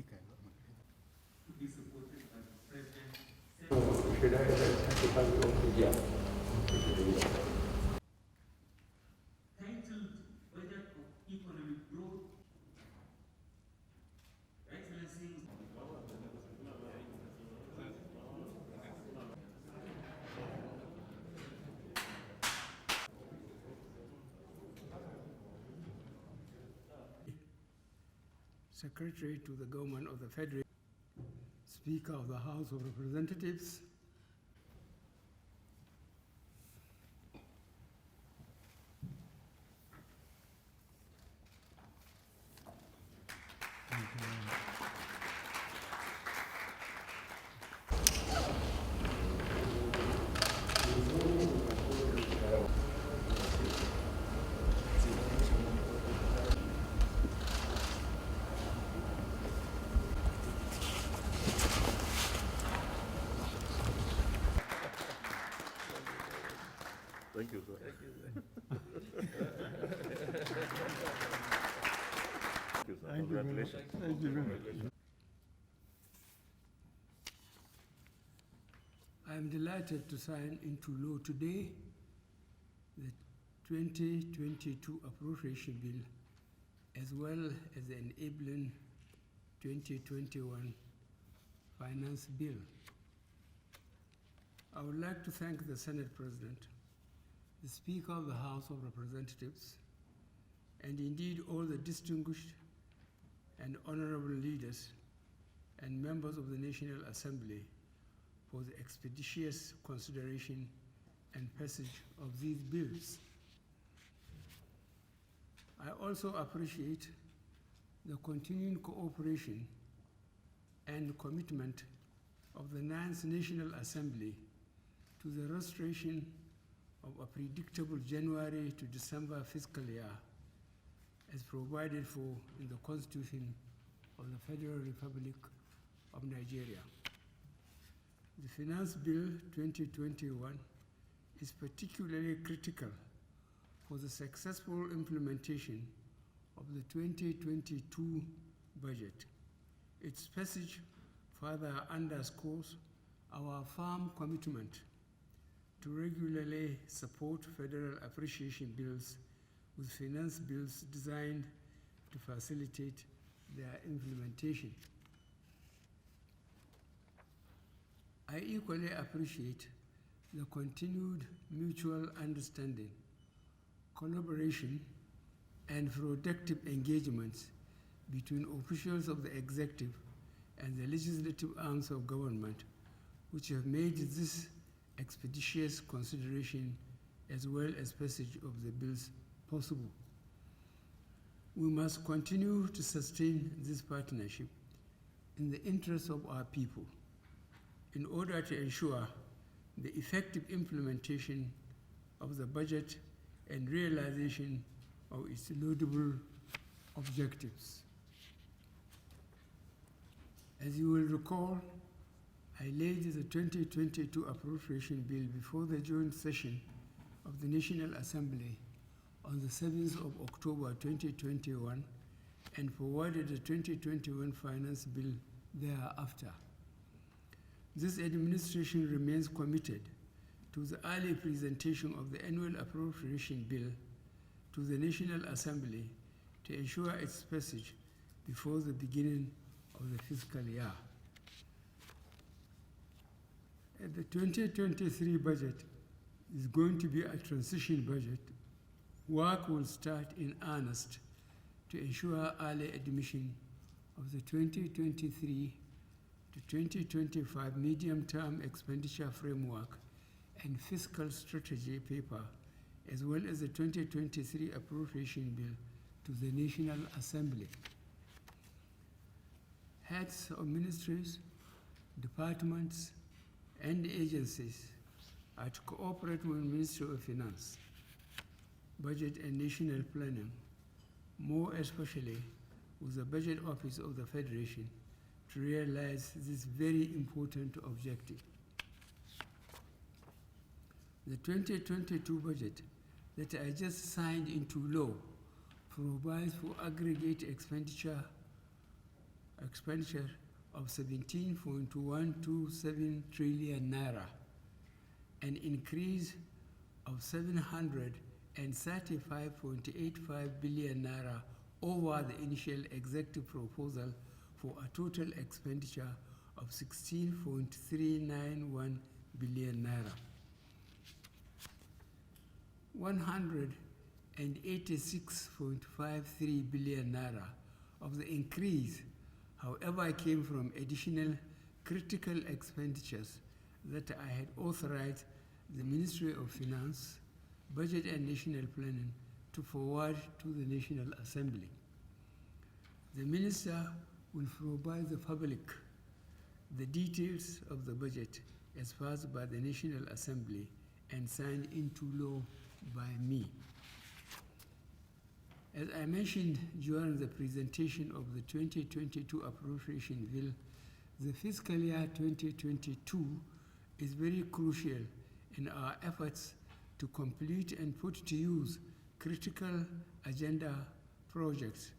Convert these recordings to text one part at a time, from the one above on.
to be supported by the President. Should I yeah. Titled Budget of Economic Growth, Excellencies. Secretary to the Government of the Federation, Speaker of the House of Representatives, Thank you, sir. Thank you, sir. Congratulations. Thank you very much. I am delighted to sign into law today the 2022 appropriation bill as well as the enabling 2021 finance bill. I would like to thank the Senate President, the Speaker of the House of Representatives, and indeed all the distinguished and honorable leaders and members of the National Assembly for the expeditious consideration and passage of these bills. I also appreciate the continuing cooperation and commitment of the Ninth National Assembly to the restoration of a predictable January to December fiscal year as provided for in the Constitution of the Federal Republic of Nigeria. The Finance Bill 2021 is particularly critical for the successful implementation of the 2022 budget. Its passage further underscores our firm commitment to regularly support federal appreciation bills with finance bills designed to facilitate their implementation. I equally appreciate the continued mutual understanding, collaboration, and productive engagements between officials of the executive and the legislative arms of government, which have made this expeditious consideration as well as passage of the bills possible. We must continue to sustain this partnership in the interest of our people in order to ensure the effective implementation of the budget and realization of its laudable objectives. As you will recall, I laid the 2022 appropriation bill before the joint session of the National Assembly on the 7th of October 2021 and forwarded the 2021 finance bill thereafter. This administration remains committed to the early presentation of the annual appropriation bill to the National Assembly to ensure its passage before the beginning of the fiscal year. The 2023 budget is going to be a transition budget. Work will start in earnest to ensure early admission of the 2023 to 2025 medium-term expenditure framework and fiscal strategy paper, as well as the 2023 appropriation bill to the National Assembly. Heads of ministries, departments, and agencies are to cooperate with the Ministry of Finance, Budget and National Planning, more especially with the Budget Office of the Federation, to realize this very important objective. The 2022 budget that I just signed into law provides for aggregate expenditure expenditure of 17.127 trillion naira, an increase of 735.85 billion naira over the initial executive proposal, for a total expenditure of 16.391 billion naira. 186.53 billion naira of the increase, however, came from additional critical expenditures that I had authorized the Ministry of Finance, Budget and National Planning to forward to the National Assembly. The Minister will provide the public the details of the budget as passed by the National Assembly and signed into law by me. As I mentioned during the presentation of the 2022 appropriation bill, the fiscal year 2022 is very crucial in our efforts to complete and put to use critical agenda projects,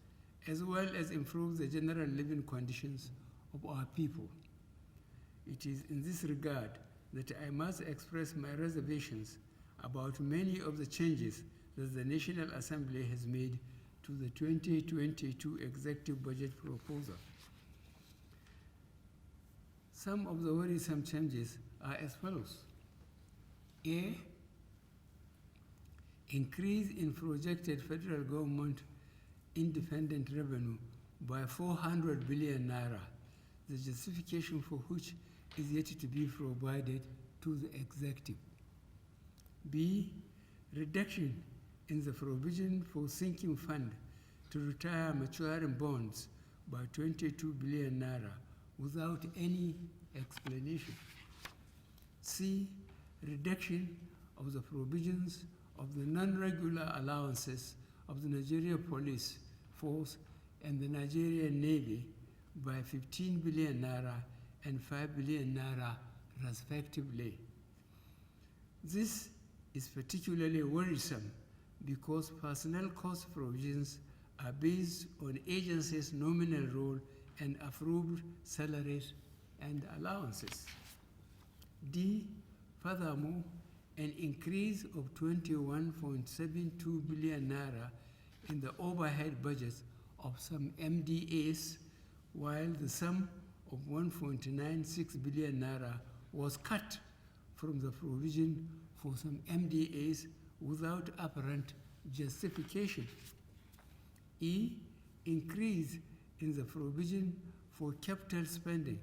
as well as improve the general living conditions of our people. It is in this regard that I must express my reservations about many of the changes that the National Assembly has made to the 2022 executive budget proposal. Some of the worrisome changes are as follows. A, increase in projected federal government independent revenue by 400 billion naira, the justification for which is yet to be provided to the executive. B, reduction in the provision for sinking fund to retire maturing bonds by 22 billion naira without any explanation. C, reduction of the provisions of the non-regular allowances of the Nigeria Police Force and the Nigerian Navy by 15 billion naira and 5 billion naira respectively. This is particularly worrisome because personnel cost provisions are based on agencies' nominal role and approved salaries and allowances. D, furthermore, an increase of 21.72 billion naira in the overhead budgets of some MDAs, while the sum of 1.96 billion naira was cut from the provision for some MDAs without apparent justification. E, increase in the provision for capital spending,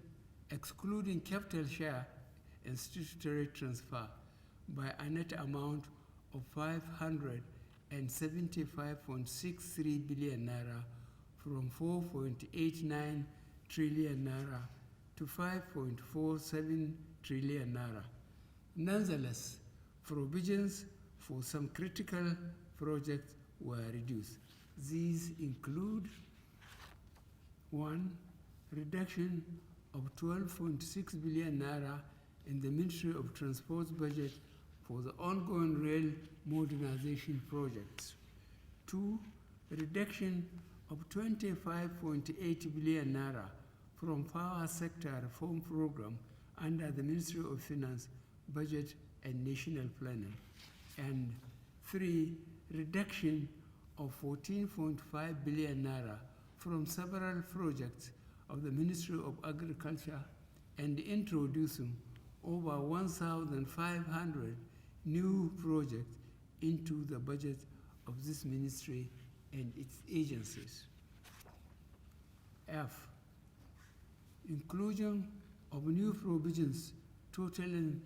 excluding capital share and statutory transfer, by a net amount of 575.63 billion naira from 4.89 trillion naira to 5.47 trillion naira. Nonetheless, provisions for some critical projects were reduced. These include 1. Reduction of 12.6 billion naira in the Ministry of Transport's budget for the ongoing rail modernization projects. 2. Reduction of 25.8 billion naira from power sector reform program under the Ministry of Finance, Budget and National Planning. And 3. Reduction of 14.5 billion naira from several projects of the Ministry of Agriculture and introducing over 1,500 new projects into the budget of this ministry and its agencies. F, inclusion of new provisions totaling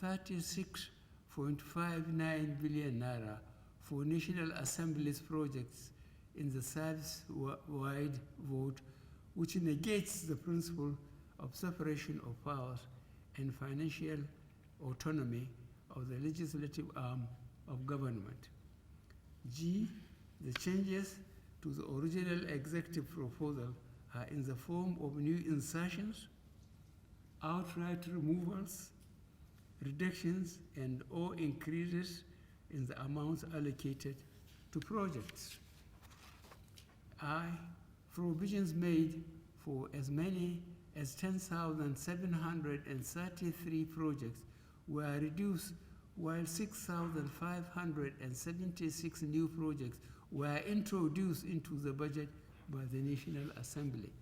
36.59 billion naira for National Assembly's projects in the service-wide vote, which negates the principle of separation of powers and financial autonomy of the legislative arm of government. G, the changes to the original executive proposal are in the form of new insertions, outright removals, reductions, and or increases in the amounts allocated to projects. I, provisions made for as many as 10,733 projects were reduced, while 6,576 new projects were introduced into the budget by the National Assembly.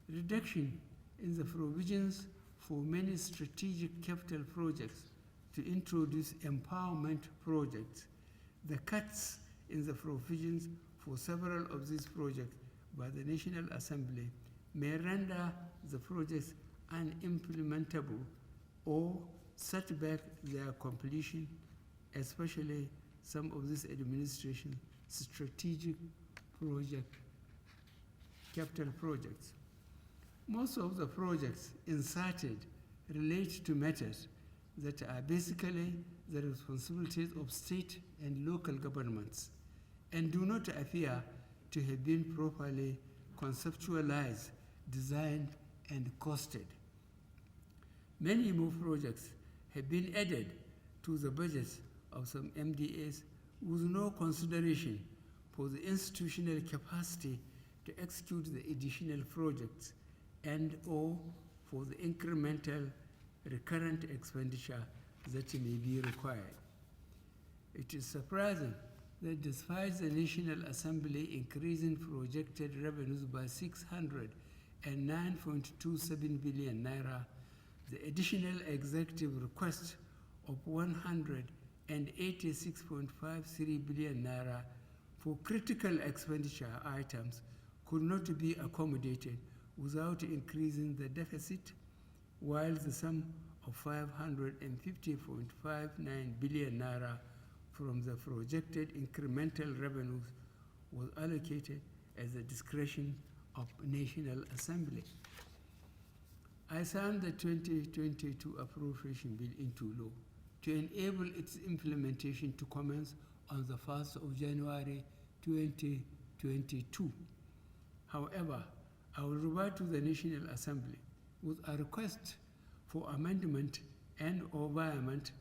Reduction in the provisions for many strategic capital projects to introduce empowerment projects. The cuts in the provisions for several of these projects by the National Assembly may render the projects unimplementable or set back their completion, especially some of this administration's strategic capital projects. Most of the projects inserted relate to matters that are basically the responsibilities of state and local governments and do not appear to have been properly conceptualized, designed, and costed. Many more projects have been added to the budgets of some MDAs with no consideration for the institutional capacity to execute the additional projects and or for the incremental recurrent expenditure that may be required. It is surprising that despite the National Assembly increasing projected revenues by 609.27 billion naira, the additional executive request of 186.53 billion naira for critical expenditure items could not be accommodated without increasing the deficit, while the sum of 550.59 billion naira from the projected incremental revenues was allocated at the discretion of National Assembly. I signed the 2022 appropriation bill into law to enable its implementation to commence on the 1st of January 2022. However, I will revert to the National Assembly with a request for amendment and or amendment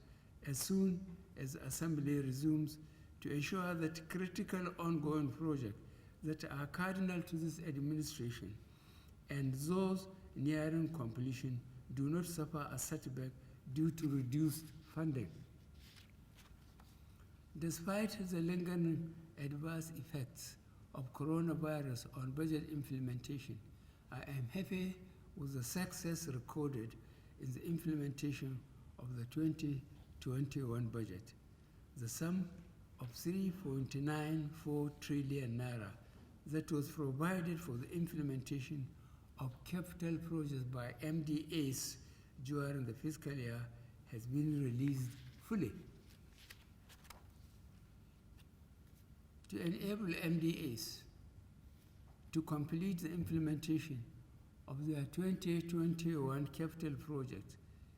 as soon as the Assembly resumes to ensure that critical ongoing projects that are cardinal to this administration and those nearing completion do not suffer a setback due to reduced funding. Despite the lingering adverse effects of coronavirus on budget implementation, I am happy with the success recorded in the implementation of the 2021 budget. The sum of 3.94 trillion naira that was provided for the implementation of capital projects by MDAs during the fiscal year has been released fully. To enable MDAs to complete the implementation of their 2021 capital projects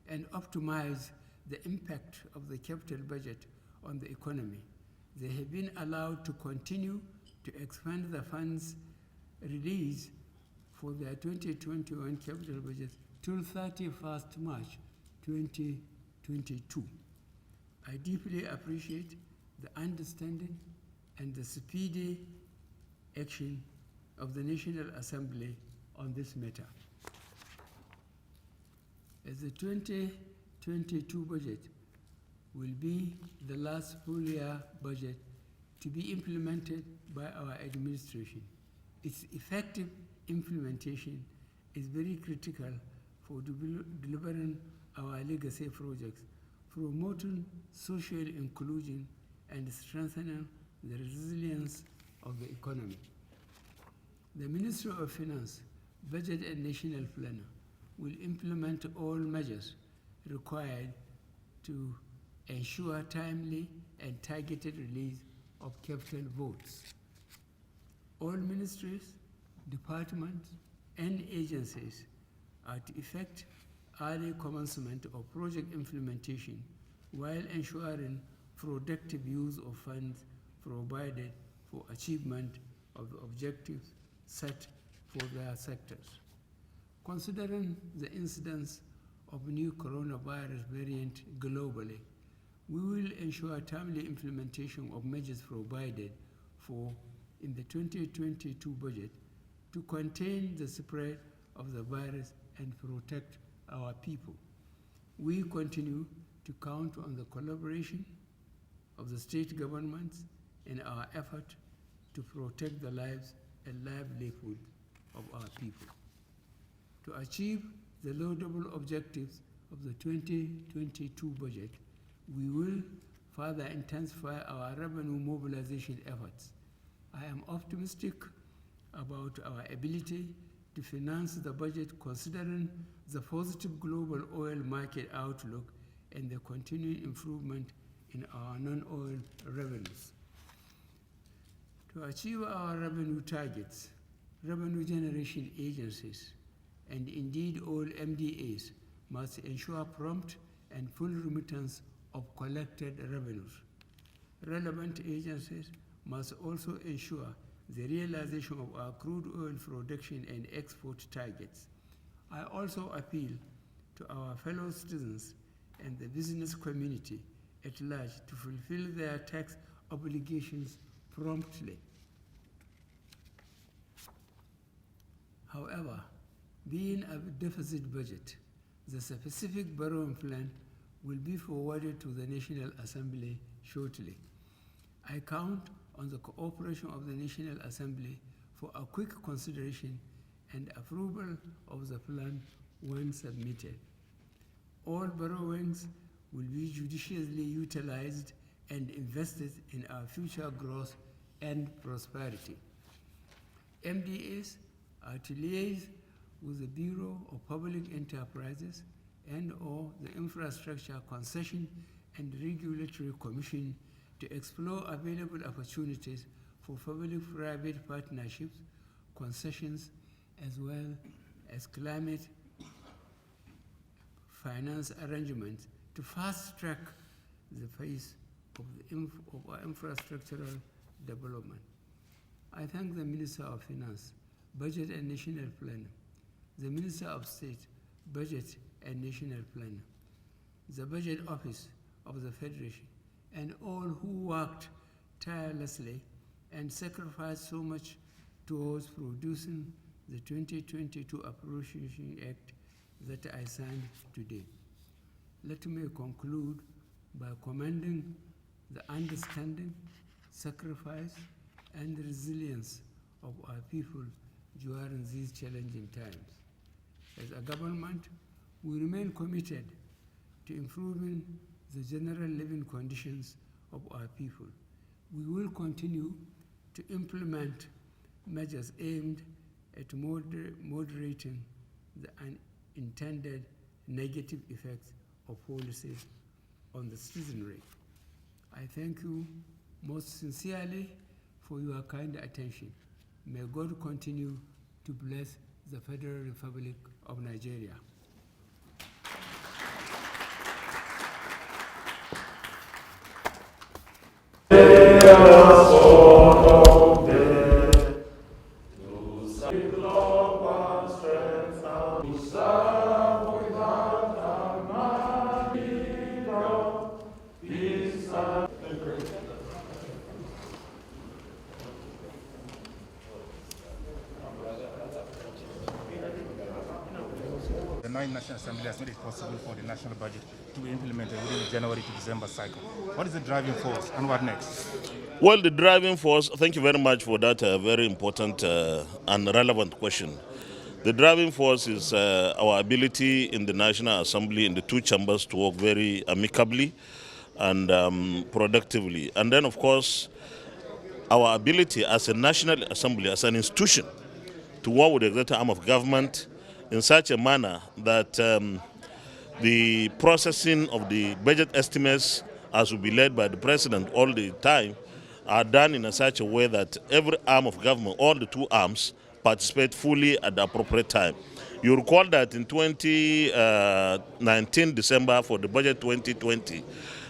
and optimize the impact of the capital budget on the economy, they have been allowed to continue to expand the funds released for their 2021 capital budget till 31st March 2022. I deeply appreciate the understanding and the speedy action of the National Assembly on this matter. As the 2022 budget will be the last full year budget to be implemented by our administration, its effective implementation is very critical for delivering our legacy projects, promoting social inclusion and strengthening the resilience of the economy. The Ministry of Finance, Budget and National Planner will implement all measures required to ensure timely and targeted release of capital votes. All ministries, departments, and agencies are to effect early commencement of project implementation while ensuring productive use of funds provided for achievement of the objectives set for their sectors. Considering the incidence of new coronavirus variant globally, we will ensure timely implementation of measures provided for in the 2022 budget to contain the spread of the virus and protect our people. We continue to count on the collaboration of the state governments in our effort to protect the lives and livelihood of our people. To achieve the laudable objectives of the 2022 budget, we will further intensify our revenue mobilization efforts. I am optimistic about our ability to finance the budget considering the positive global oil market outlook and the continuing improvement in our non-oil revenues. To achieve our revenue targets, revenue generation agencies, and indeed all MDAs must ensure prompt and full remittance of collected revenues. Relevant agencies must also ensure the realization of our crude oil production and export targets. I also appeal to our fellow citizens and the business community at large to fulfill their tax obligations promptly. However, being a deficit budget, the specific borrowing plan will be forwarded to the National Assembly shortly. I count on the cooperation of the National Assembly for a quick consideration and approval of the plan when submitted. All borrowings will be judiciously utilized and invested in our future growth and prosperity. MDAs are to liaise with the Bureau of Public Enterprises and/or the Infrastructure Concession and Regulatory Commission to explore available opportunities for public-private partnerships, concessions, as well as climate finance arrangements to fast-track the pace of our infrastructural development. I thank the Minister of Finance, Budget and National Planning, the Minister of State, Budget and National Planning, the Budget Office of the Federation, and all who worked tirelessly and sacrificed so much towards producing the 2022 Appropriation Act that I signed today. Let me conclude by commending the understanding, sacrifice, and resilience of our people during these challenging times. As a government, we remain committed to improving the general living conditions of our people. We will continue to implement measures aimed at moderating the unintended negative effects of policies on the citizenry. I thank you most sincerely for your kind attention. May God continue to bless the Federal Republic of Nigeria. The National Assembly has made it possible for the national budget to be implemented within the January to December cycle. What is the driving force and what next? Well, the driving force, thank you very much for that very important and relevant question. The driving force is our ability in the National Assembly, in the two chambers, to work very amicably and productively. And then, of course, our ability as a National Assembly, as an institution, to work with the executive arm of government in such a manner that the processing of the budget estimates, as will be led by the President all the time, are done in such a way that every arm of government, all the two arms, participate fully at the appropriate time. You recall that in 2019 December for the budget 2020,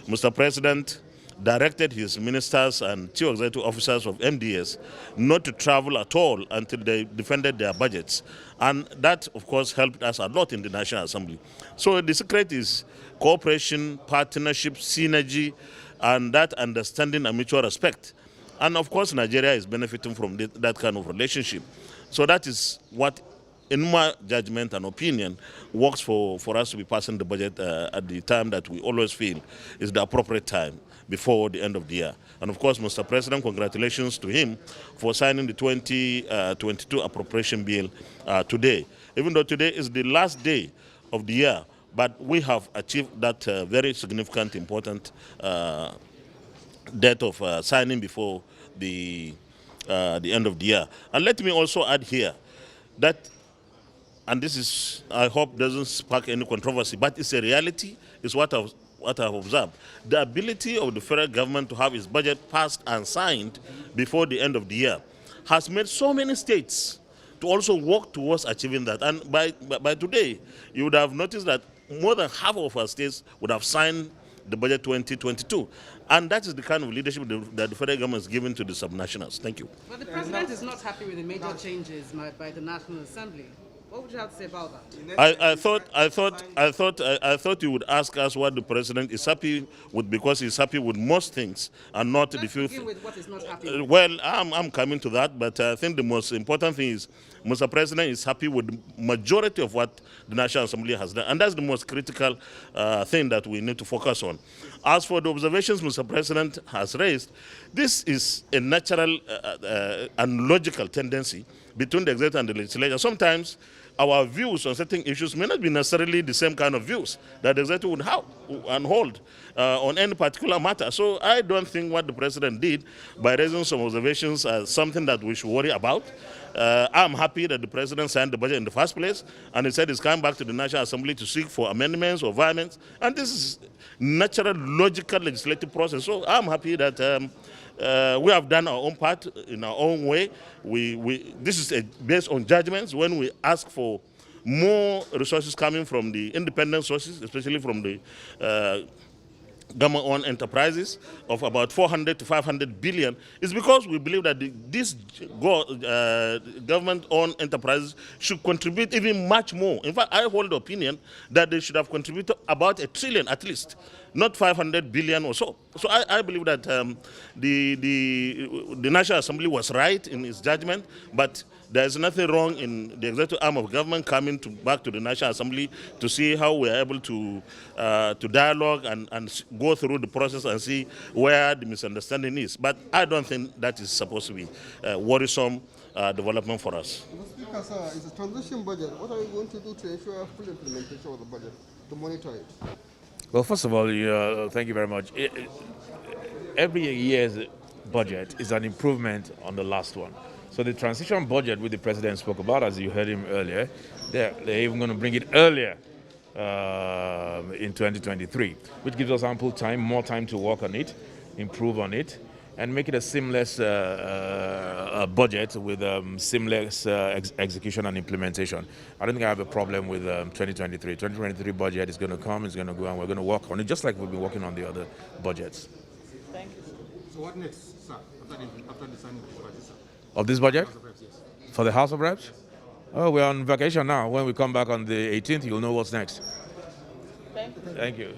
Mr. President directed his ministers and chief executive officers of MDS not to travel at all until they defended their budgets. And that, of course, helped us a lot in the National Assembly. So the secret is cooperation, partnership, synergy, and that understanding and mutual respect. And of course, Nigeria is benefiting from that kind of relationship. So that is what, in my judgment and opinion, works for us to be passing the budget at the time that we always feel is the appropriate time, before the end of the year. And of course, Mr. President, congratulations to him for signing the 2022 appropriation bill today. Even though today is the last day of the year, but we have achieved that very significant, important date of signing before the end of the year. And let me also add here that, and this is, I hope doesn't spark any controversy, but it's a reality, it's what I've observed. The ability of the federal government to have its budget passed and signed before the end of the year has made so many states to also work towards achieving that. And by today, you would have noticed that more than half of our states would have signed the budget 2022. And that is the kind of leadership that the federal government is giving to the subnationals. Thank you. But the president is not happy with the major changes by the National Assembly. What would you have to say about that? I thought you would ask us what the president is happy with, because he's happy with most things and not the few. Begin with what is not happy with. Well, I'm coming to that, but I think the most important thing is Mr. President is happy with the majority of what the National Assembly has done, and that's the most critical thing that we need to focus on. As for the observations Mr. President has raised, this is a natural and logical tendency between the executive and the legislature. Sometimes our views on certain issues may not be necessarily the same kind of views that the executive would have and hold on any particular matter. So I don't think what the president did by raising some observations as something that we should worry about. I'm happy that the president signed the budget in the first place, and he said he's coming back to the National Assembly to seek for amendments or amendments, and this is natural, logical legislative process. So I'm happy that we have done our own part in our own way. This is based on judgments. When we ask for more resources coming from the independent sources, especially from the government-owned enterprises of about 400 to 500 billion, is because we believe that these government-owned enterprises should contribute even much more. In fact, I hold the opinion that they should have contributed about $1 trillion at least, not 500 billion or so. So I believe that the National Assembly was right in its judgment, but there is nothing wrong in the executive arm of government coming back to the National Assembly to see how we are able to dialogue and go through the process and see where the misunderstanding is. But I don't think that is supposed to be worrisome development for us. Mr. Speaker, sir, it's a transition budget. What are you going to do to ensure full implementation of the budget, to monitor it? Well, first of all, thank you very much. Every year's budget is an improvement on the last one. So the transition budget, which the president spoke about, as you heard him earlier, they're even going to bring it earlier in 2023, which gives us ample time, more time to work on it, improve on it, and make it a seamless budget with seamless execution and implementation. I don't think I have a problem with 2023. 2023 budget is going to come, it's going to go, and we're going to work on it, just like we've been working on the other budgets. Thank you. So what next, sir, after the signing of this budget, sir? Of this budget? House of Reps, yes. For the House of Reps? Oh, we're on vacation now. When we come back on the 18th, you'll know what's next. Thank you. Thank you.